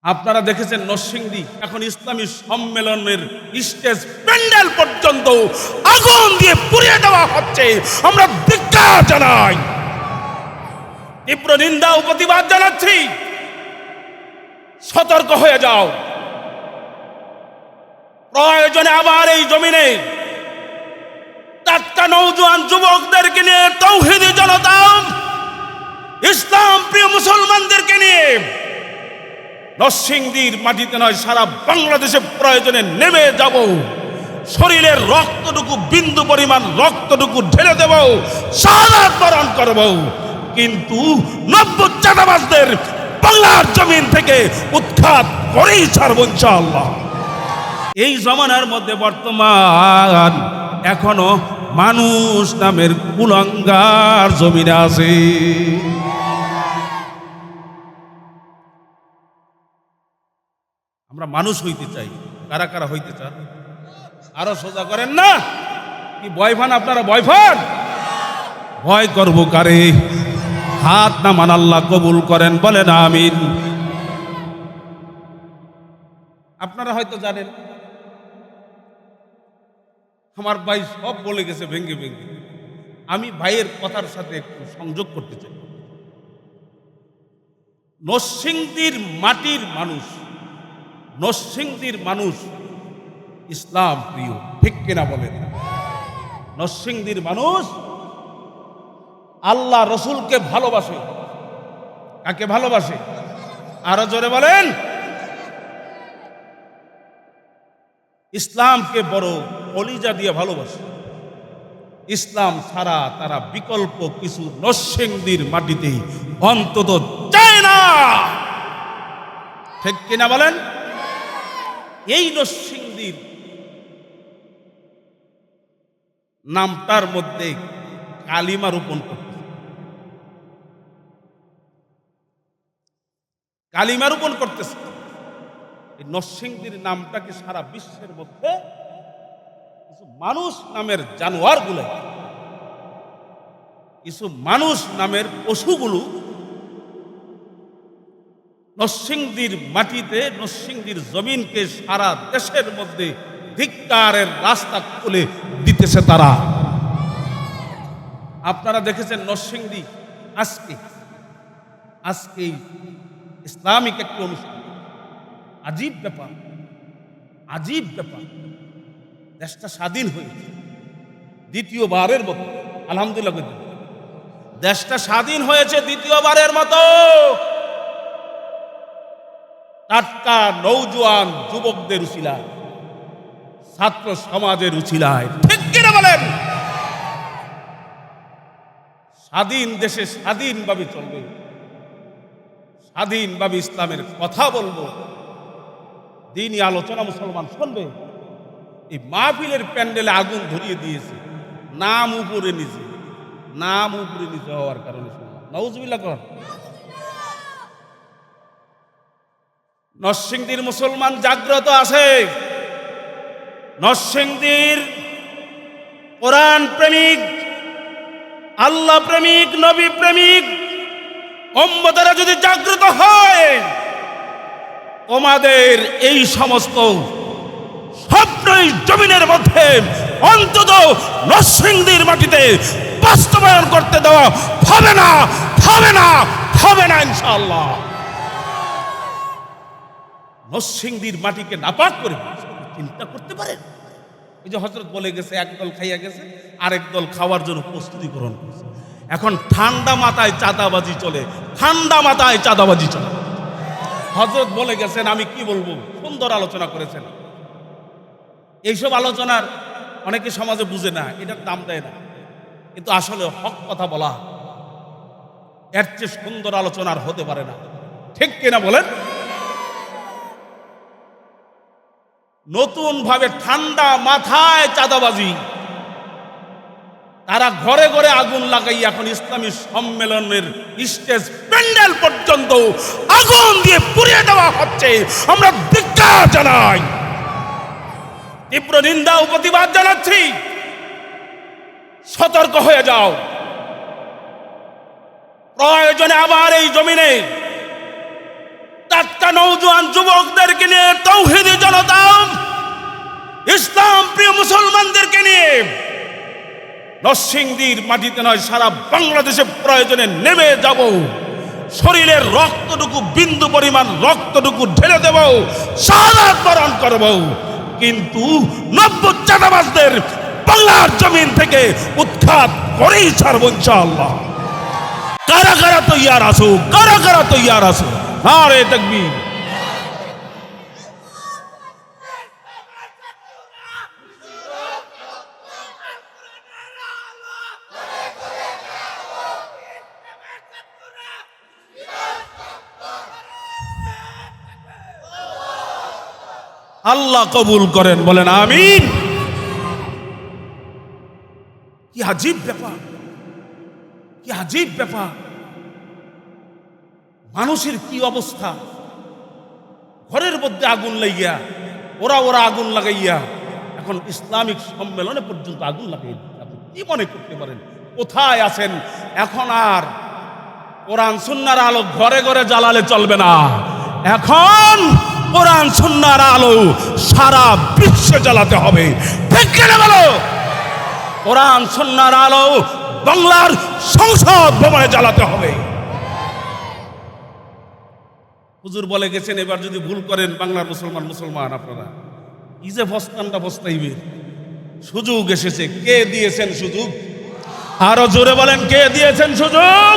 আপনারা দেখেছেন নরসিংদী এখন ইসলামী সম্মেলনের স্টেজ প্যান্ডেল পর্যন্ত আগুন দিয়ে পুড়িয়ে দেওয়া হচ্ছে। আমরা ধিক্কার জানাই, তীব্র নিন্দা ও প্রতিবাদ জানাচ্ছি। সতর্ক হয়ে যাও, প্রয়োজনে আবার এই জমিনে টাটকা নওজোয়ান যুবকদেরকে নিয়ে, তাওহীদি জনতা, ইসলাম প্রিয় মুসলমানদেরকে নিয়ে নরসিংদীর মাটিতে নয়, সারা বাংলাদেশে প্রয়োজনে নেমে যাব। শরীরের রক্তটুকু, বিন্দু পরিমাণ রক্তটুকু ঢেলে দেব, শাহাদাত বরণ করব, কিন্তু নব্য চাঁদাবাজদের বাংলার জমিন থেকে উৎখাত করেই ছাড়ব ইনশাআল্লাহ। এই জমানার মধ্যে বর্তমান এখনো মানুষ নামের কুলাঙ্গার জমিনে আছে। আমরা মানুষ হইতে চাই। কারা কারা হইতে চান? আরো সোজা করেন না কি ভয়ফান? আপনারা ভয়ফান? ভয় করব কারে? হাত না মান, আল্লাহ কবুল করেন, বলেন আমিন। আপনারা হয়তো জানেন আমার ভাই সব বলে গেছে ভেঙ্গে ভেঙ্গে, আমি ভাইয়ের কথার সাথে একটু সংযোগ করতে চাই। নরসিংদীর মাটির মানুষ, নরসিংদীর মানুষ ইসলাম প্রিয়, ঠিক কিনা বলেন? নরসিংদীর মানুষ আল্লাহ রসুলকে ভালোবাসে। কাকে ভালোবাসে? আরো জোরে বলেন। ইসলামকে বড় কলিজা দিয়ে ভালোবাসে। ইসলাম ছাড়া তারা বিকল্প কিছু নরসিংদীর মাটিতে অন্তত চায় না, ঠিক কিনা বলেন? এই নরসিংদীর নামটার মধ্যে কালিমা রোপণ করতে, কালিমা রোপণ করতেছে। এই নরসিংদীর নামটাকে সারা বিশ্বের মধ্যে কিছু মানুষ নামের জানোয়ার গুলো, কিছু মানুষ নামের পশুগুলো নরসিংদীর মাটিতে, নরসিংদীর জমিনকে সারা দেশের মধ্যে ধিক্কারের রাস্তা খুলে দিতেছে তারা। আপনারা দেখেছেন নরসিংদী আজকে আজকে ইসলামিক একটি অনুষ্ঠান। আজীব ব্যাপার, আজীব ব্যাপার। দেশটা স্বাধীন হয়েছে দ্বিতীয়বারের মতো, আলহামদুলিল্লাহ। দেশটা স্বাধীন হয়েছে দ্বিতীয়বারের মতো। টাটকা নওজোয়ান যুবকদের উছিলায়, ছাত্র সমাজের উছিলায়, ঠিক কিনা বলেন? স্বাধীন দেশে স্বাধীনভাবে চলবে, স্বাধীনভাবে ইসলামের কথা বলবো, দিনই আলোচনা মুসলমান শুনবে। এই মাহফিলের প্যান্ডেলে আগুন ধরিয়ে দিয়েছে, নাম উপরে নিচে, নাম উপরে নিচে হওয়ার কারণে শুনলাম। নাউজুবিল্লাহ কর। নরসিংদীর মুসলমান জাগ্রত আছে। নরসিংদীর কোরআন প্রেমিক, আল্লাহ প্রেমিক, নবী প্রেমিক উম্মতেরা যদি জাগ্রত হয়, তোমাদের এই সমস্ত স্বপ্নই জমিনের মধ্যে অন্তত নরসিংদীর মাটিতে বাস্তবায়ন করতে দেওয়া হবে না, হবে না, হবে না ইনশাআল্লাহ। নরসিংদীর মাটিকে নাপাক করে চিন্তা করতে পারেন? এই যে হযরত বলে গেছে, একদল খাইয়া গেছে, আরেক দল খাওয়ার জন্য প্রস্তুতি গ্রহণ করছে। এখন ঠান্ডা মাথায় চাঁদাবাজি চলে, ঠান্ডা মাথায় চাঁদাবাজি চলে। হযরত বলে গেছেন, আমি কি বলবো, সুন্দর আলোচনা করেছেন। এইসব আলোচনার অনেকে সমাজে বুঝে না, এটার দাম দেয় না, কিন্তু আসলে হক কথা বলা এর চেয়ে সুন্দর আলোচনার হতে পারে না, ঠিক কিনা বলেন? নতুন ভাবে ঠান্ডা মাথায় চাঁদাবাজি, তারা ঘরে ঘরে আগুন লাগাই এখন ইসলামী সম্মেলনের স্টেজ প্যান্ডেল পর্যন্ত আগুন দিয়ে পুড়িয়ে দেওয়া হচ্ছে। আমরা ধিক্কার জানাই, তীব্র নিন্দা ও প্রতিবাদ জানাচ্ছি। সতর্ক হয়ে যাও, প্রয়োজনে আবার এই জমিনে টাটকা নওজোয়ান ইসলাম প্রিয় মুসলমানদেরকে নিয়ে নরসিংদীর মাটিতে নয়, সারা বাংলাদেশে প্রয়োজনে নেমে যাব। শরীরের রক্তটুকু, বিন্দু পরিমাণ রক্তটুকু ঢেলে দেব, শাহাদাত বরণ করব, কিন্তু নব্য চাঁদাবাজদের বাংলার জমিন থেকে উৎখাত করেই ছাড়ব ইনশাআল্লাহ। কারা কারা তৈয়ার আছো? কারা কারা তৈয়ার আছো? নারে তাকবীর। আল্লাহ কবুল করেন, বলেন আমিন। কি আজীব ব্যাপার, কি আজীব ব্যাপার। মানুষের কি অবস্থা, ঘরের মধ্যে আগুন লাগাইয়া ওরা আগুন লাগাইয়া এখন ইসলামিক সম্মেলনে পর্যন্ত আগুন লাগাই। আপনি কি মনে করতে পারেন কোথায় আছেন? এখন আর কোরআন সুন্নাহর আলো ঘরে ঘরে জ্বালালে চলবে না, এখন কোরআন সুন্নাহর আলো সারা বিশ্বে জ্বালাতে হবে। ঠিক কিনা বলো? কোরআন সুন্নাহর আলো বাংলার সংসদ ভবনে জ্বালাতে হবে। হুজুর বলে গেছেন, এবার যদি ভুল করেন বাংলার মুসলমান আপনারা কি যে ফস্তানটা ফস্তাইবে। সুযোগ এসেছে। কে দিয়েছেন সুযোগ? আরো জোরে বলেন, কে দিয়েছেন সুযোগ?